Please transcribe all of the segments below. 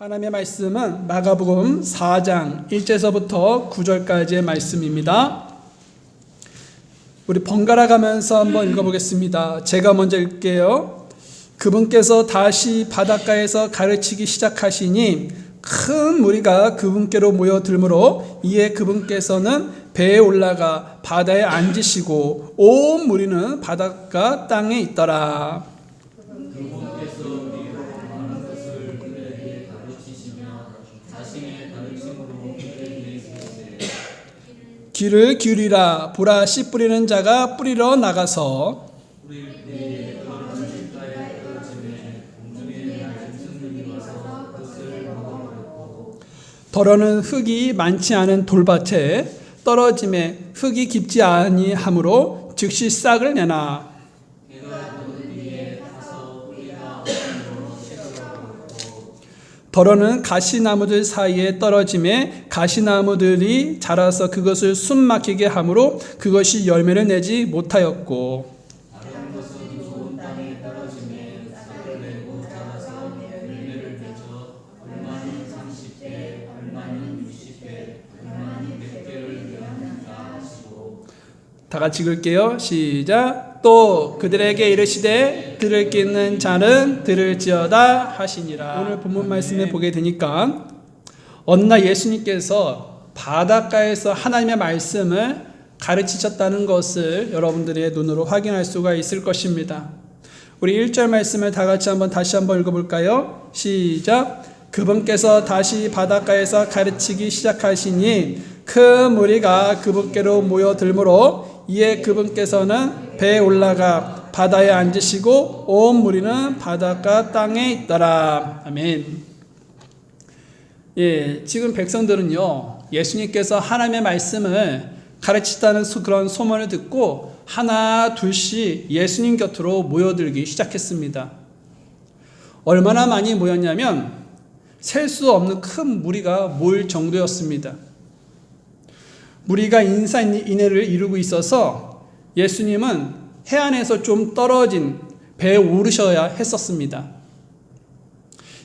하나님의 말씀은 마가복음 4장 1절서부터 9절까지의 말씀입니다. 우리 번갈아 가면서 한번 읽어보겠습니다. 제가 먼저 읽게요. 그분께서 다시 바닷가에서 가르치기 시작하시니 큰 무리가 그분께로 모여들므로 이에 그분께서는 배에 올라가 바다에 앉으시고 온 무리는 바닷가 땅에 있더라. 귀를 기울이라. 보라, 씨 뿌리는 자가 뿌리러 나가서 더러는 흙이 많지 않은 돌밭에 떨어짐에 흙이 깊지 아니하므로 즉시 싹을 내나. 더러는 가시나무들 사이에 떨어짐에 가시나무들이 자라서 그것을 숨 막히게 하므로 그것이 열매를 내지 못하였고, 다 같이 읽을게요. 시작. 또 그들에게 이르시되 들을 게 있는 자는 들을지어다 하시니라. 오늘 본문 말씀을 보게 되니까 어느 날 예수님께서 바닷가에서 하나님의 말씀을 가르치셨다는 것을 여러분들의 눈으로 확인할 수가 있을 것입니다. 우리 1절 말씀을 다 같이 다시 한번 읽어볼까요? 시작. 그분께서 다시 바닷가에서 가르치기 시작하시니 큰 무리가 그분께로 모여들므로 이에 그분께서는 배에 올라가 바다에 앉으시고 온 무리는 바닷가 땅에 있더라. 아멘. 지금 백성들은요, 예수님께서 하나님의 말씀을 가르치다는 그런 소문을 듣고 하나 둘씩 예수님 곁으로 모여들기 시작했습니다. 얼마나 많이 모였냐면 셀 수 없는 큰 무리가 모일 정도였습니다. 무리가 인산인해를 이루고 있어서 예수님은 해안에서 좀 떨어진 배에 오르셔야 했었습니다.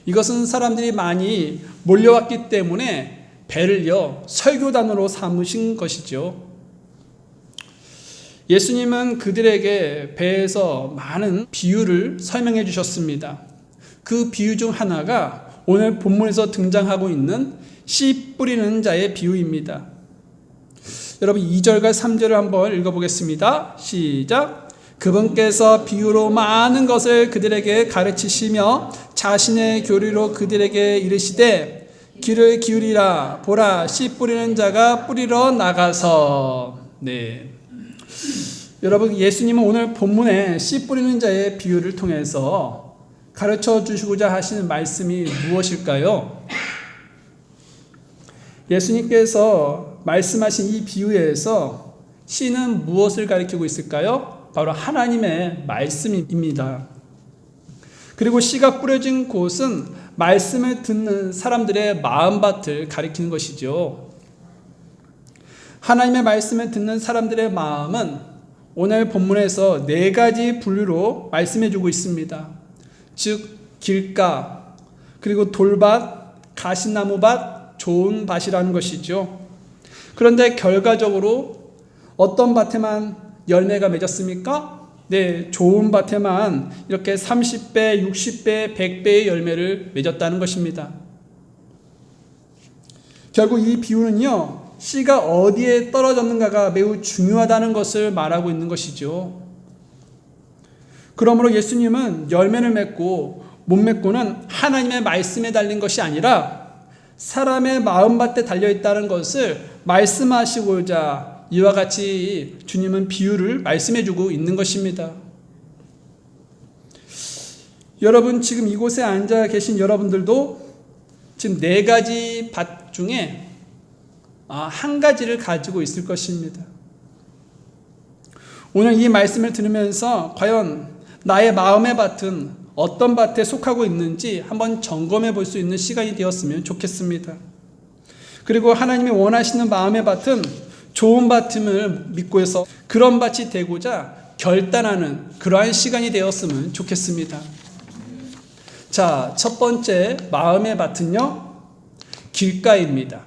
이것은 사람들이 많이 몰려왔기 때문에 배를요 설교단으로 삼으신 것이죠. 예수님은 그들에게 배에서 많은 비유를 설명해 주셨습니다. 그 비유 중 하나가 오늘 본문에서 등장하고 있는 씨 뿌리는 자의 비유입니다. 여러분 2절과 3절을 한번 읽어보겠습니다. 시작. 그분께서 비유로 많은 것을 그들에게 가르치시며 자신의 교리로 그들에게 이르시되 귀를 기울이라. 보라, 씨 뿌리는 자가 뿌리러 나가서. 여러분 예수님은 오늘 본문에 씨 뿌리는 자의 비유를 통해서 가르쳐 주시고자 하시는 말씀이 무엇일까요? 예수님께서 말씀하신 이 비유에서 씨는 무엇을 가리키고 있을까요? 바로 하나님의 말씀입니다. 그리고 씨가 뿌려진 곳은 말씀을 듣는 사람들의 마음밭을 가리키는 것이죠. 하나님의 말씀을 듣는 사람들의 마음은 오늘 본문에서 4가지 분류로 말씀해 주고 있습니다. 즉 길가, 그리고 돌밭, 가시나무밭, 좋은 밭이라는 것이죠. 그런데 결과적으로 어떤 밭에만 열매가 맺었습니까? 좋은 밭에만 이렇게 30배, 60배, 100배의 열매를 맺었다는 것입니다. 결국 이 비유는요, 씨가 어디에 떨어졌는가가 매우 중요하다는 것을 말하고 있는 것이죠. 그러므로 예수님은 열매를 맺고 못 맺고는 하나님의 말씀에 달린 것이 아니라 사람의 마음밭에 달려있다는 것을 말씀하시고자 이와 같이 주님은 비유를 말씀해주고 있는 것입니다. 여러분 지금 이곳에 앉아 계신 여러분들도 지금 4가지 밭 중에 한 가지를 가지고 있을 것입니다. 오늘 이 말씀을 들으면서 과연 나의 마음의 밭은 어떤 밭에 속하고 있는지 한번 점검해 볼 수 있는 시간이 되었으면 좋겠습니다. 그리고 하나님이 원하시는 마음의 밭은 좋은 밭임을 믿고 해서 그런 밭이 되고자 결단하는 그러한 시간이 되었으면 좋겠습니다. 자, 첫 번째 마음의 밭은요, 길가입니다.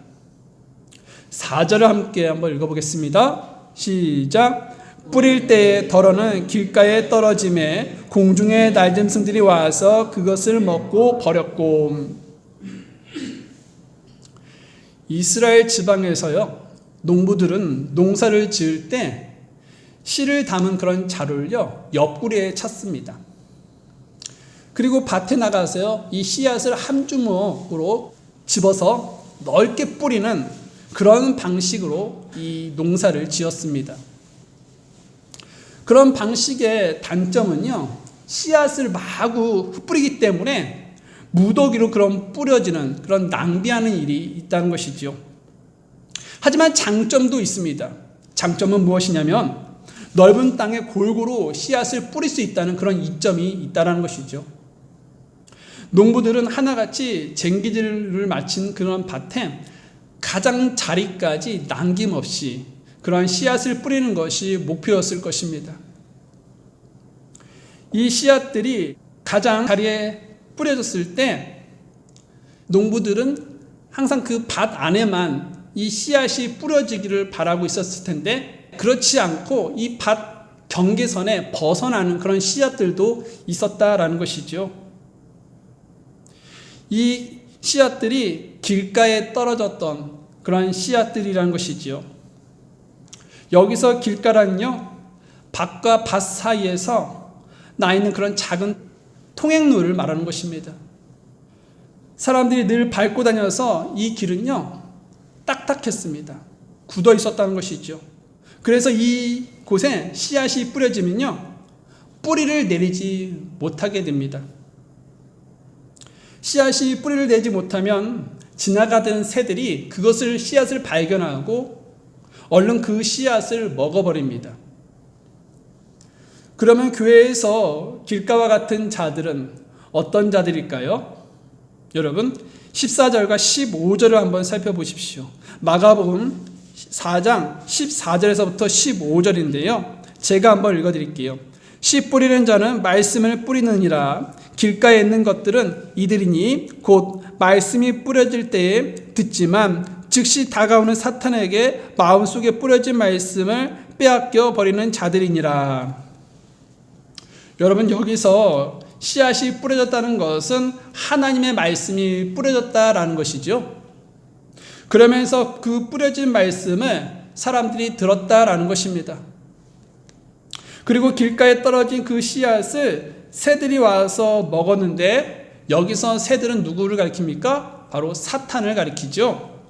4절을 함께 한번 읽어보겠습니다. 시작. 뿌릴 때의 덜어는 길가에 떨어짐에 공중의 날짐승들이 와서 그것을 먹고 버렸고. 이스라엘 지방에서요, 농부들은 농사를 지을 때 씨를 담은 그런 자루를요, 옆구리에 찼습니다. 그리고 밭에 나가서요, 이 씨앗을 한 주먹으로 집어서 넓게 뿌리는 그런 방식으로 이 농사를 지었습니다. 그런 방식의 단점은요, 씨앗을 마구 뿌리기 때문에 무더기로 그런 뿌려지는 그런 낭비하는 일이 있다는 것이죠. 하지만 장점도 있습니다. 장점은 무엇이냐면 넓은 땅에 골고루 씨앗을 뿌릴 수 있다는 그런 이점이 있다는 것이죠. 농부들은 하나같이 쟁기질을 마친 그런 밭에 가장 자리까지 남김없이 그러한 씨앗을 뿌리는 것이 목표였을 것입니다. 이 씨앗들이 가장 자리에 뿌려졌을 때 농부들은 항상 그 밭 안에만 이 씨앗이 뿌려지기를 바라고 있었을 텐데, 그렇지 않고 이 밭 경계선에 벗어나는 그런 씨앗들도 있었다라는 것이죠. 이 씨앗들이 길가에 떨어졌던 그러한 씨앗들이라는 것이지요. 여기서 길가란요, 밭과 밭 사이에서 나 있는 그런 작은 통행로를 말하는 것입니다. 사람들이 늘 밟고 다녀서 이 길은요, 딱딱했습니다. 굳어 있었다는 것이죠. 그래서 이곳에 씨앗이 뿌려지면요, 뿌리를 내리지 못하게 됩니다. 씨앗이 뿌리를 내지 못하면 지나가던 새들이 그것을 씨앗을 발견하고 얼른 그 씨앗을 먹어버립니다. 그러면 교회에서 길가와 같은 자들은 어떤 자들일까요? 여러분, 14절과 15절을 한번 살펴보십시오. 마가복음 4장 14절에서부터 15절인데요. 제가 한번 읽어드릴게요. 씨 뿌리는 자는 말씀을 뿌리느니라. 길가에 있는 것들은 이들이니 곧 말씀이 뿌려질 때에 듣지만 즉시 다가오는 사탄에게 마음속에 뿌려진 말씀을 빼앗겨 버리는 자들이니라. 여러분, 여기서 씨앗이 뿌려졌다는 것은 하나님의 말씀이 뿌려졌다라는 것이죠. 그러면서 그 뿌려진 말씀을 사람들이 들었다라는 것입니다. 그리고 길가에 떨어진 그 씨앗을 새들이 와서 먹었는데, 여기서 새들은 누구를 가리킵니까? 바로 사탄을 가리키죠.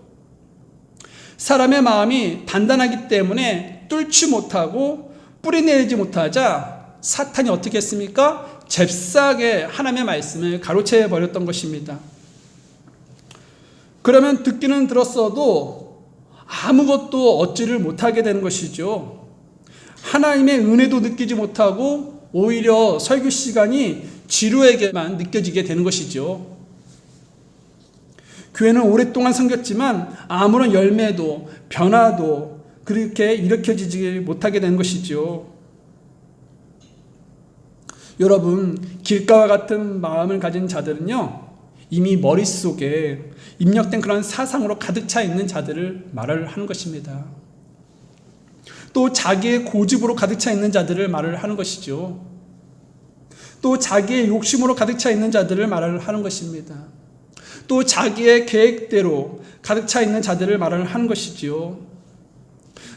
사람의 마음이 단단하기 때문에 뚫지 못하고 뿌리내리지 못하자 사탄이 어떻게 했습니까? 잽싸게 하나님의 말씀을 가로채 버렸던 것입니다. 그러면 듣기는 들었어도 아무것도 얻지를 못하게 되는 것이죠. 하나님의 은혜도 느끼지 못하고 오히려 설교 시간이 지루하게만 느껴지게 되는 것이죠. 교회는 오랫동안 섬겼지만 아무런 열매도 변화도 그렇게 일으켜지지 못하게 되는 것이죠. 여러분, 길가와 같은 마음을 가진 자들은요, 이미 머릿속에 입력된 그런 사상으로 가득 차 있는 자들을 말을 하는 것입니다. 또 자기의 고집으로 가득 차 있는 자들을 말을 하는 것이죠. 또 자기의 욕심으로 가득 차 있는 자들을 말을 하는 것입니다. 또 자기의 계획대로 가득 차 있는 자들을 말을 하는 것이지요.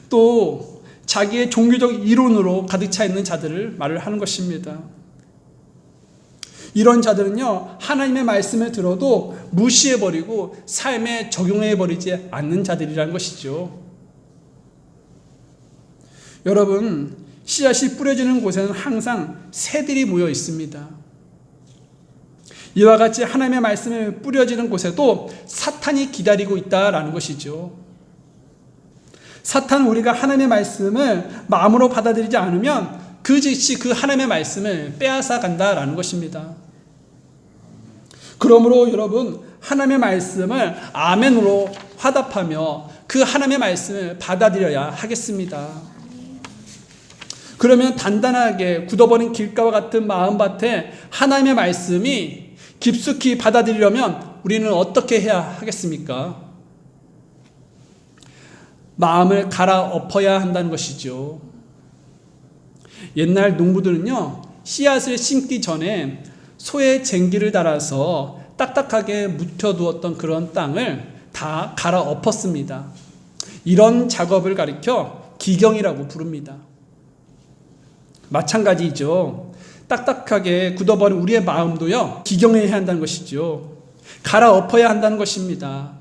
또 자기의 종교적 이론으로 가득 차 있는 자들을 말을 하는 것입니다. 이런 자들은요, 하나님의 말씀을 들어도 무시해버리고 삶에 적용해버리지 않는 자들이라는 것이죠. 여러분, 씨앗이 뿌려지는 곳에는 항상 새들이 모여 있습니다. 이와 같이 하나님의 말씀을 뿌려지는 곳에도 사탄이 기다리고 있다라는 것이죠. 사탄은 우리가 하나님의 말씀을 마음으로 받아들이지 않으면 그 즉시 그 하나님의 말씀을 빼앗아 간다라는 것입니다. 그러므로 여러분, 하나님의 말씀을 아멘으로 화답하며 그 하나님의 말씀을 받아들여야 하겠습니다. 그러면 단단하게 굳어버린 길가와 같은 마음밭에 하나님의 말씀이 깊숙이 받아들이려면 우리는 어떻게 해야 하겠습니까? 마음을 갈아엎어야 한다는 것이죠. 옛날 농부들은요, 씨앗을 심기 전에 소의 쟁기를 달아서 딱딱하게 묵혀두었던 그런 땅을 다 갈아엎었습니다. 이런 작업을 가리켜 기경이라고 부릅니다. 마찬가지죠. 딱딱하게 굳어버린 우리의 마음도요, 기경해야 한다는 것이죠. 갈아엎어야 한다는 것입니다.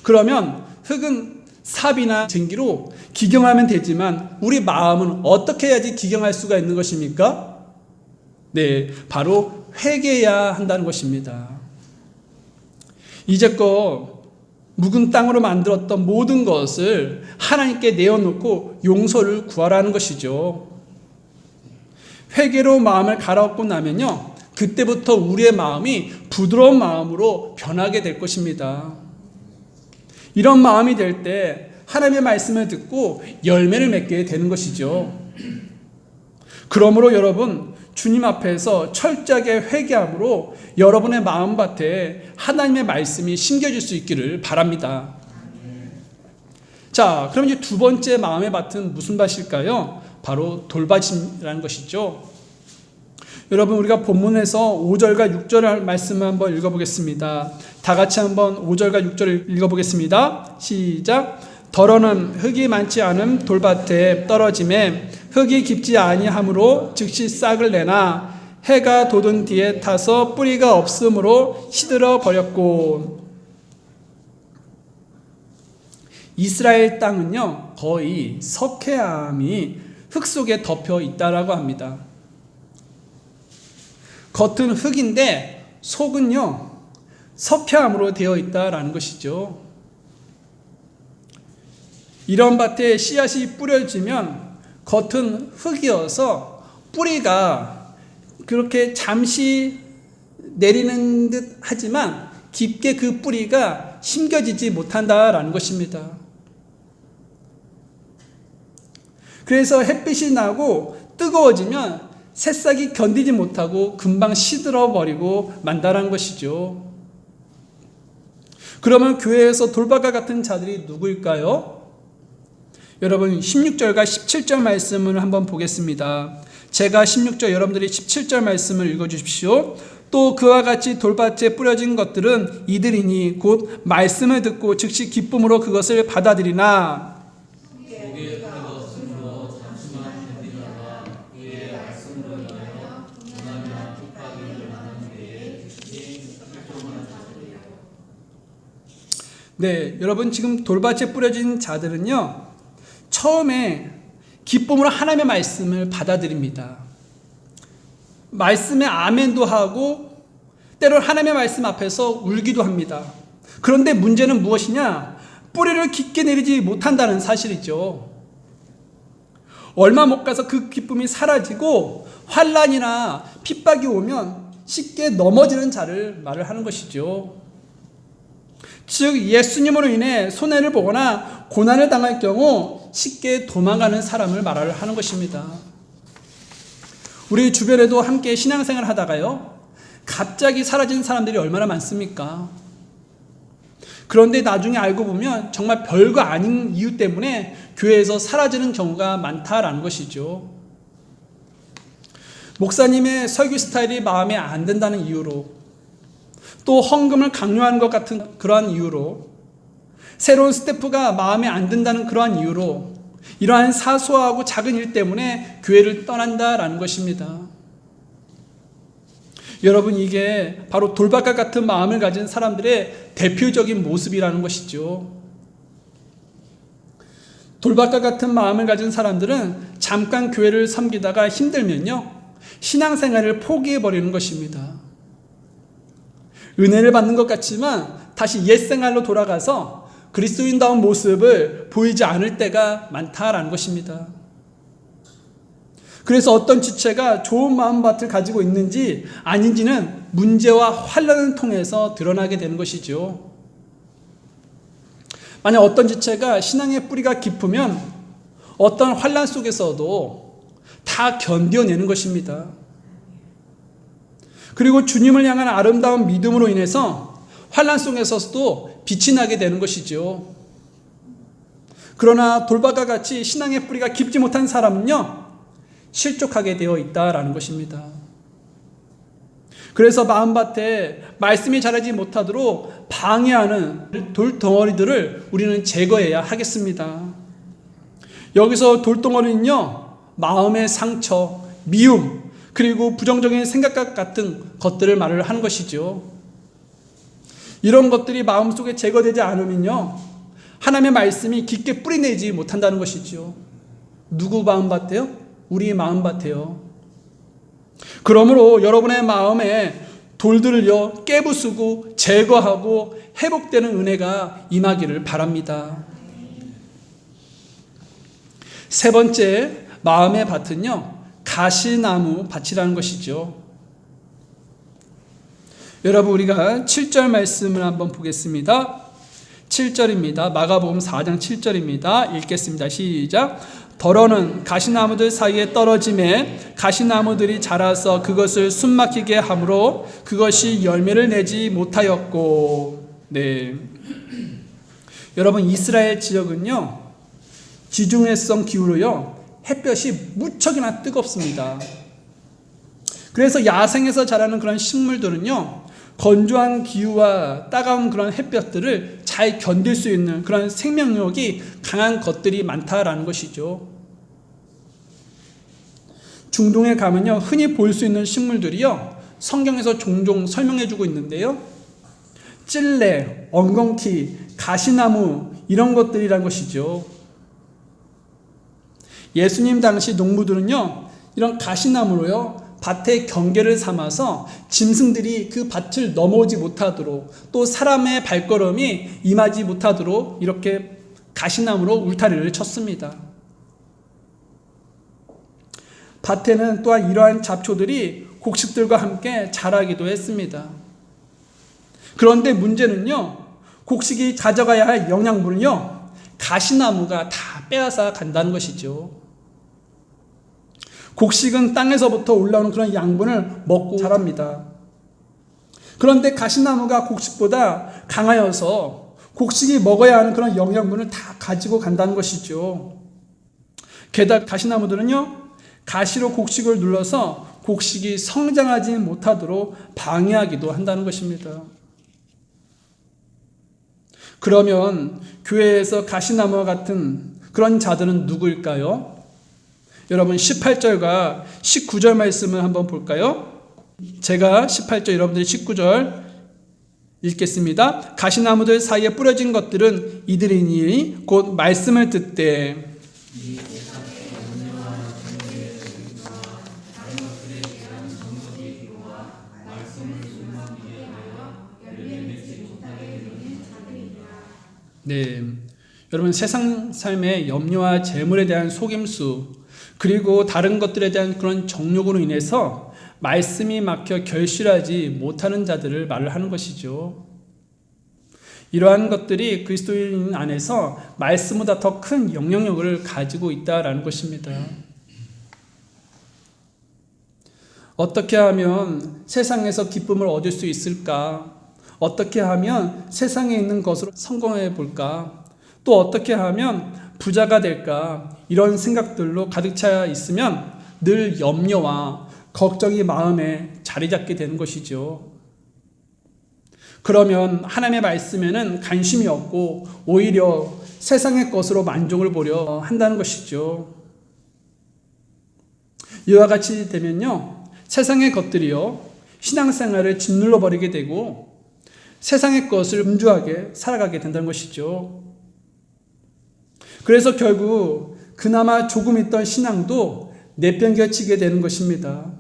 그러면 흙은 삽이나 쟁기로 기경하면 되지만 우리 마음은 어떻게 해야지 기경할 수가 있는 것입니까? 네, 바로 회개해야 한다는 것입니다. 이제껏 묵은 땅으로 만들었던 모든 것을 하나님께 내어놓고 용서를 구하라는 것이죠. 회개로 마음을 갈아엎고 나면요, 그때부터 우리의 마음이 부드러운 마음으로 변하게 될 것입니다. 이런 마음이 될 때 하나님의 말씀을 듣고 열매를 맺게 되는 것이죠. 그러므로 여러분, 주님 앞에서 철저하게 회개함으로 여러분의 마음밭에 하나님의 말씀이 심겨질 수 있기를 바랍니다. 자, 그럼 이제 두 번째 마음의 밭은 무슨 밭일까요? 바로 돌밭이라는 것이죠. 여러분, 우리가 본문에서 5절과 6절의 말씀을 한번 읽어보겠습니다. 다 같이 한번 5절과 6절을 읽어보겠습니다. 시작. 덜어는 흙이 많지 않은 돌밭에 떨어짐에 흙이 깊지 아니하므로 즉시 싹을 내나 해가 돋은 뒤에 타서 뿌리가 없으므로 시들어 버렸고. 이스라엘 땅은요, 거의 석회암이 흙 속에 덮여 있다라고 합니다. 겉은 흙인데 속은요, 석회암으로 되어 있다라는 것이죠. 이런 밭에 씨앗이 뿌려지면 겉은 흙이어서 뿌리가 그렇게 잠시 내리는 듯 하지만 깊게 그 뿌리가 심겨지지 못한다라는 것입니다. 그래서 햇빛이 나고 뜨거워지면 새싹이 견디지 못하고 금방 시들어 버리고 만다라는 것이죠. 그러면 교회에서 돌밭과 같은 자들이 누구일까요? 여러분, 16절과 17절 말씀을 한번 보겠습니다. 제가 16절, 여러분들이 17절 말씀을 읽어주십시오. 또 그와 같이 돌밭에 뿌려진 것들은 이들이니 곧 말씀을 듣고 즉시 기쁨으로 그것을 받아들이나 네, 여러분, 지금 돌밭에 뿌려진 자들은요, 처음에 기쁨으로 하나님의 말씀을 받아들입니다. 말씀에 아멘도 하고 때로는 하나님의 말씀 앞에서 울기도 합니다. 그런데 문제는 무엇이냐? 뿌리를 깊게 내리지 못한다는 사실이죠. 얼마 못 가서 그 기쁨이 사라지고 환난이나 핍박이 오면 쉽게 넘어지는 자를 말을 하는 것이죠. 즉, 예수님으로 인해 손해를 보거나 고난을 당할 경우 쉽게 도망가는 사람을 말하는 것입니다. 우리 주변에도 함께 신앙생활을 하다가요, 갑자기 사라진 사람들이 얼마나 많습니까? 그런데 나중에 알고 보면 정말 별거 아닌 이유 때문에 교회에서 사라지는 경우가 많다라는 것이죠. 목사님의 설교 스타일이 마음에 안 든다는 이유로, 또 헌금을 강요하는 것 같은 그러한 이유로, 새로운 스태프가 마음에 안 든다는 그러한 이유로, 이러한 사소하고 작은 일 때문에 교회를 떠난다라는 것입니다. 여러분, 이게 바로 돌밭과 같은 마음을 가진 사람들의 대표적인 모습이라는 것이죠. 돌밭과 같은 마음을 가진 사람들은 잠깐 교회를 섬기다가 힘들면요, 신앙생활을 포기해버리는 것입니다. 은혜를 받는 것 같지만 다시 옛생활로 돌아가서 그리스도인다운 모습을 보이지 않을 때가 많다라는 것입니다. 그래서 어떤 지체가 좋은 마음밭을 가지고 있는지 아닌지는 문제와 환난을 통해서 드러나게 되는 것이죠. 만약 어떤 지체가 신앙의 뿌리가 깊으면 어떤 환난 속에서도 다 견뎌내는 것입니다. 그리고 주님을 향한 아름다운 믿음으로 인해서 환난 속에서도 빛이 나게 되는 것이죠. 그러나 돌밭과 같이 신앙의 뿌리가 깊지 못한 사람은요, 실족하게 되어 있다라는 것입니다. 그래서 마음밭에 말씀이 자라지 못하도록 방해하는 돌덩어리들을 우리는 제거해야 하겠습니다. 여기서 돌덩어리는요, 마음의 상처, 미움, 그리고 부정적인 생각과 같은 것들을 말을 하는 것이죠. 이런 것들이 마음속에 제거되지 않으면요, 하나님의 말씀이 깊게 뿌리내지 못한다는 것이죠. 누구 마음밭에요? 우리 마음밭에요. 그러므로 여러분의 마음에 돌들을요, 깨부수고 제거하고 회복되는 은혜가 임하기를 바랍니다. 세 번째, 마음의 밭은요, 가시나무 밭이라는 것이죠. 여러분, 우리가 7절 말씀을 한번 보겠습니다. 7절입니다. 마가복음 4장 7절입니다. 읽겠습니다. 시작. 더러는 가시나무들 사이에 떨어짐에 가시나무들이 자라서 그것을 숨막히게 하므로 그것이 열매를 내지 못하였고. 네. 여러분, 이스라엘 지역은요, 지중해성 기후로요, 햇볕이 무척이나 뜨겁습니다. 그래서 야생에서 자라는 그런 식물들은요, 건조한 기후와 따가운 그런 햇볕들을 잘 견딜 수 있는 그런 생명력이 강한 것들이 많다라는 것이죠. 중동에 가면요, 흔히 볼 수 있는 식물들이요, 성경에서 종종 설명해주고 있는데요, 찔레, 엉겅퀴, 가시나무, 이런 것들이란 것이죠. 예수님 당시 농부들은요, 이런 가시나무로요, 밭의 경계를 삼아서 짐승들이 그 밭을 넘어오지 못하도록, 또 사람의 발걸음이 임하지 못하도록 이렇게 가시나무로 울타리를 쳤습니다. 밭에는 또한 이러한 잡초들이 곡식들과 함께 자라기도 했습니다. 그런데 문제는요, 곡식이 가져가야 할 영양분을요, 가시나무가 다 빼앗아 간다는 것이죠. 곡식은 땅에서부터 올라오는 그런 양분을 먹고 자랍니다. 그런데 가시나무가 곡식보다 강하여서 곡식이 먹어야 하는 그런 영양분을 다 가지고 간다는 것이죠. 게다가 가시나무들은요, 가시로 곡식을 눌러서 곡식이 성장하지 못하도록 방해하기도 한다는 것입니다. 그러면 교회에서 가시나무와 같은 그런 자들은 누구일까요? 여러분, 18절과 19절 말씀을 한번 볼까요? 제가 18절, 여러분들이 19절 읽겠습니다. 가시나무들 사이에 뿌려진 것들은 이들이니 곧 말씀을 듣되 네, 여러분, 세상 삶의 염려와 재물에 대한 속임수, 그리고 다른 것들에 대한 그런 정욕으로 인해서 말씀이 막혀 결실하지 못하는 자들을 말을 하는 것이죠. 이러한 것들이 그리스도인 안에서 말씀보다 더 큰 영향력을 가지고 있다라는 것입니다. 어떻게 하면 세상에서 기쁨을 얻을 수 있을까? 어떻게 하면 세상에 있는 것으로 성공해 볼까? 또 어떻게 하면 부자가 될까? 이런 생각들로 가득 차 있으면 늘 염려와 걱정이 마음에 자리 잡게 되는 것이죠. 그러면 하나님의 말씀에는 관심이 없고 오히려 세상의 것으로 만족을 보려 한다는 것이죠. 이와 같이 되면요, 세상의 것들이요, 신앙생활을 짓눌러 버리게 되고 세상의 것을 분주하게 살아가게 된다는 것이죠. 그래서 결국 그나마 조금 있던 신앙도 내팽개치게 되는 것입니다.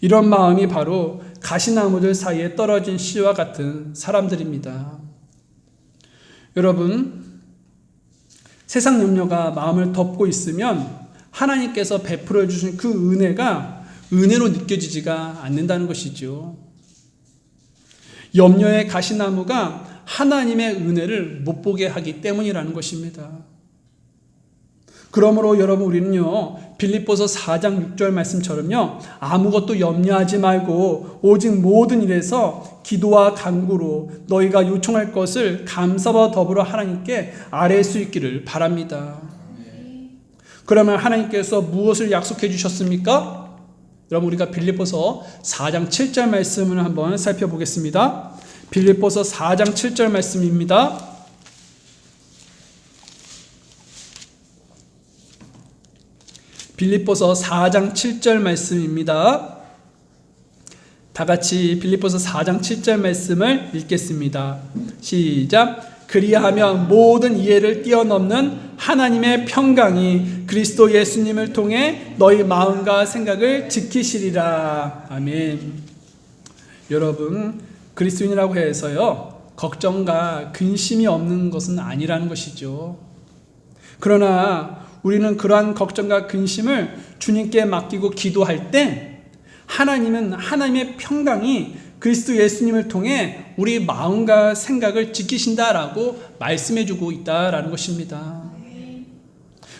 이런 마음이 바로 가시나무들 사이에 떨어진 씨와 같은 사람들입니다. 여러분, 세상 염려가 마음을 덮고 있으면 하나님께서 베풀어 주신 그 은혜가 은혜로 느껴지지가 않는다는 것이죠. 염려의 가시나무가 하나님의 은혜를 못 보게 하기 때문이라는 것입니다. 그러므로 여러분 우리는요 빌립보서 4장 6절 말씀처럼요 아무것도 염려하지 말고 오직 모든 일에서 기도와 간구로 너희가 요청할 것을 감사와 더불어 하나님께 아뢰 수 있기를 바랍니다. 그러면 하나님께서 무엇을 약속해 주셨습니까? 여러분 우리가 빌립보서 4장 7절 말씀을 한번 살펴보겠습니다. 빌립보서 4장 7절 말씀입니다. 빌립보서 4장 7절 말씀입니다. 다 같이 빌립보서 4장 7절 말씀을 읽겠습니다. 시작. 그리하면 모든 이해를 뛰어넘는 하나님의 평강이 그리스도 예수님을 통해 너희 마음과 생각을 지키시리라. 아멘. 여러분 그리스도인이라고 해서요 걱정과 근심이 없는 것은 아니라는 것이죠. 그러나 우리는 그러한 걱정과 근심을 주님께 맡기고 기도할 때 하나님은 하나님의 평강이 그리스도 예수님을 통해 우리 마음과 생각을 지키신다라고 말씀해주고 있다라는 것입니다.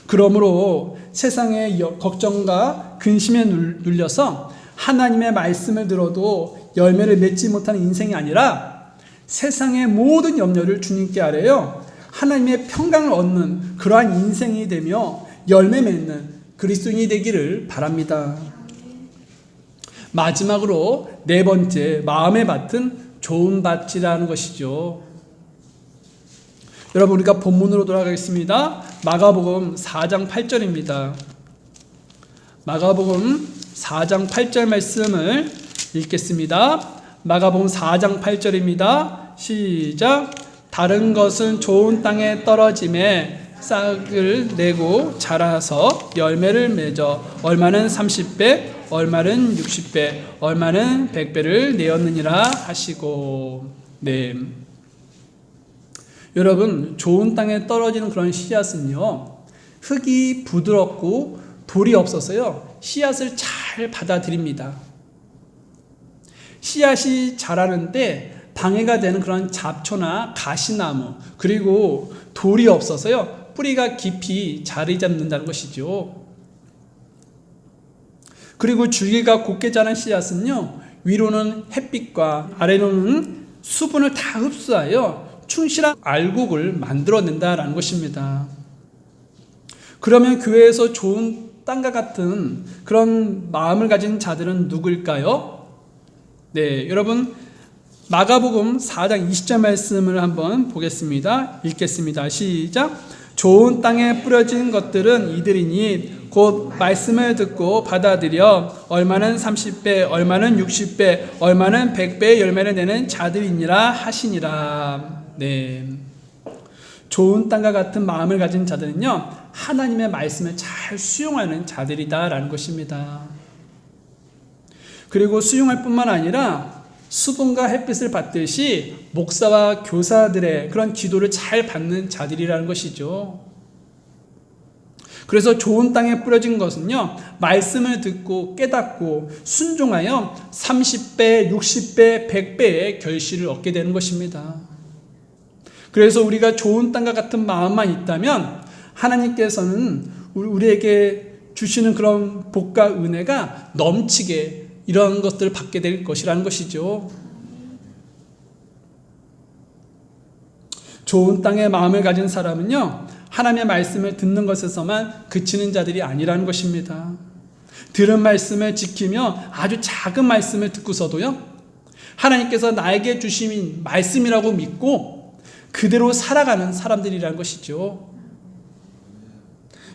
그러므로 세상의 걱정과 근심에 눌려서 하나님의 말씀을 들어도 열매를 맺지 못하는 인생이 아니라 세상의 모든 염려를 주님께 아뢰어 하나님의 평강을 얻는 그러한 인생이 되며 열매 맺는 그리스도인이 되기를 바랍니다. 마지막으로 네 번째 마음의 밭은 좋은 밭이라는 것이죠. 여러분 우리가 본문으로 돌아가겠습니다. 마가복음 4장 8절입니다. 마가복음 4장 8절 말씀을 읽겠습니다. 마가복음 4장 8절입니다. 시작. 다른 것은 좋은 땅에 떨어짐에 싹을 내고 자라서 열매를 맺어 얼마는 30배, 얼마는 60배, 얼마는 100배를 내었느니라 하시고. 네. 여러분 좋은 땅에 떨어지는 그런 씨앗은요 흙이 부드럽고 돌이 없어서요 씨앗을 잘 받아들입니다. 씨앗이 자라는데 방해가 되는 그런 잡초나 가시나무 그리고 돌이 없어서요 뿌리가 깊이 자리 잡는다는 것이죠. 그리고 줄기가 곧게 자란 씨앗은요 위로는 햇빛과 아래로는 수분을 다 흡수하여 충실한 알곡을 만들어낸다라는 것입니다. 그러면 교회에서 좋은 땅과 같은 그런 마음을 가진 자들은 누구일까요? 네, 여러분 마가복음 4장 20절 말씀을 한번 보겠습니다. 읽겠습니다. 시작. 좋은 땅에 뿌려진 것들은 이들이니 곧 말씀을 듣고 받아들여 얼마는 30배, 얼마는 60배, 얼마는 100배의 열매를 내는 자들이니라 하시니라. 네. 좋은 땅과 같은 마음을 가진 자들은요 하나님의 말씀을 잘 수용하는 자들이다라는 것입니다. 그리고 수용할 뿐만 아니라 수분과 햇빛을 받듯이 목사와 교사들의 그런 기도를 잘 받는 자들이라는 것이죠. 그래서 좋은 땅에 뿌려진 것은요 말씀을 듣고 깨닫고 순종하여 30배, 60배, 100배의 결실을 얻게 되는 것입니다. 그래서 우리가 좋은 땅과 같은 마음만 있다면 하나님께서는 우리에게 주시는 그런 복과 은혜가 넘치게 이런 것들을 받게 될 것이라는 것이죠. 좋은 땅에 마음을 가진 사람은요 하나님의 말씀을 듣는 것에서만 그치는 자들이 아니라는 것입니다. 들은 말씀을 지키며 아주 작은 말씀을 듣고서도요 하나님께서 나에게 주신 말씀이라고 믿고 그대로 살아가는 사람들이라는 것이죠.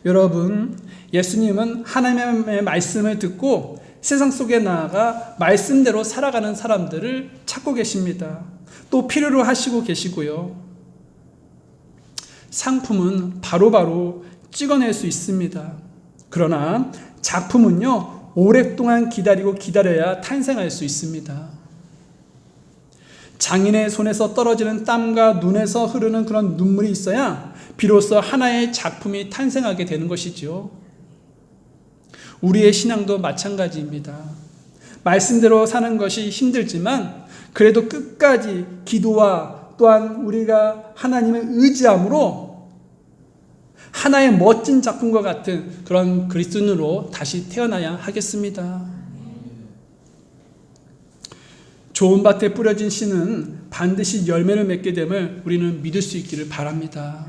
여러분 예수님은 하나님의 말씀을 듣고 세상 속에 나아가 말씀대로 살아가는 사람들을 찾고 계십니다. 또 필요로 하시고 계시고요. 상품은 바로바로 찍어낼 수 있습니다. 그러나 작품은요 오랫동안 기다려야 탄생할 수 있습니다. 장인의 손에서 떨어지는 땀과 눈에서 흐르는 그런 눈물이 있어야 비로소 하나의 작품이 탄생하게 되는 것이죠. 우리의 신앙도 마찬가지입니다. 말씀대로 사는 것이 힘들지만 그래도 끝까지 기도와 또한 우리가 하나님을 의지함으로 하나의 멋진 작품과 같은 그런 그리스도인으로 다시 태어나야 하겠습니다. 좋은 밭에 뿌려진 씨는 반드시 열매를 맺게 됨을 우리는 믿을 수 있기를 바랍니다.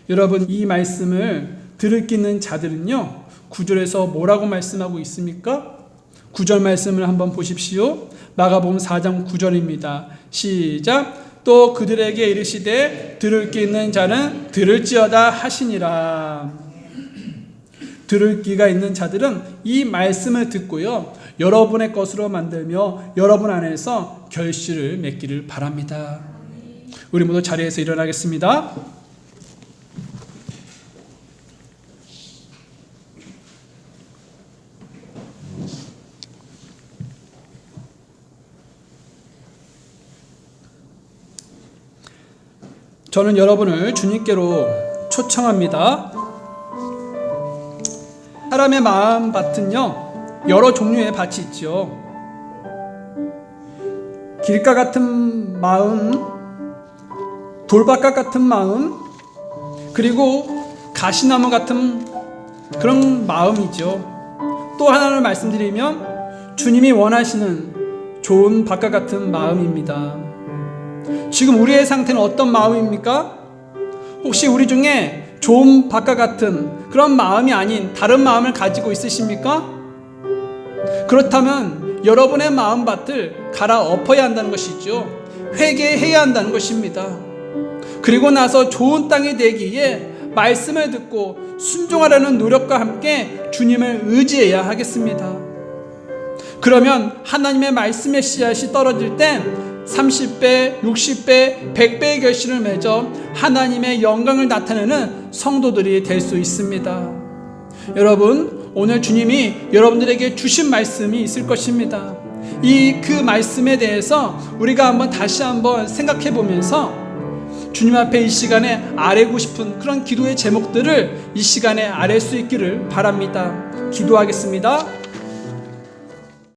여러분, 이 말씀을 들을 수 있는 자들은요, 9절에서 뭐라고 말씀하고 있습니까? 9절 말씀을 한번 보십시오. 마가복음 4장 9절입니다. 시작. 또 그들에게 이르시되 들을 귀 있는 자는 들을지어다 하시니라. 들을 귀가 있는 자들은 이 말씀을 듣고요, 여러분의 것으로 만들며 여러분 안에서 결실을 맺기를 바랍니다. 우리 모두 자리에서 일어나겠습니다. 저는 여러분을 주님께로 초청합니다. 사람의 마음 밭은요, 여러 종류의 밭이 있죠. 길가 같은 마음, 돌밭과 같은 마음, 그리고 가시나무 같은 그런 마음이죠. 또 하나를 말씀드리면 주님이 원하시는 좋은 밭과 같은 마음입니다. 지금 우리의 상태는 어떤 마음입니까? 혹시 우리 중에 좋은 밭과 같은 그런 마음이 아닌 다른 마음을 가지고 있으십니까? 그렇다면 여러분의 마음밭을 갈아엎어야 한다는 것이죠. 회개해야 한다는 것입니다. 그리고 나서 좋은 땅이 되기에 말씀을 듣고 순종하려는 노력과 함께 주님을 의지해야 하겠습니다. 그러면 하나님의 말씀의 씨앗이 떨어질 때 30배, 60배, 100배의 결실을 맺어 하나님의 영광을 나타내는 성도들이 될 수 있습니다. 여러분, 오늘 주님이 여러분들에게 주신 말씀이 있을 것입니다. 그 말씀에 대해서 우리가 다시 한번 생각해 보면서 주님 앞에 이 시간에 아뢰고 싶은 그런 기도의 제목들을 이 시간에 아뢰 수 있기를 바랍니다. 기도하겠습니다.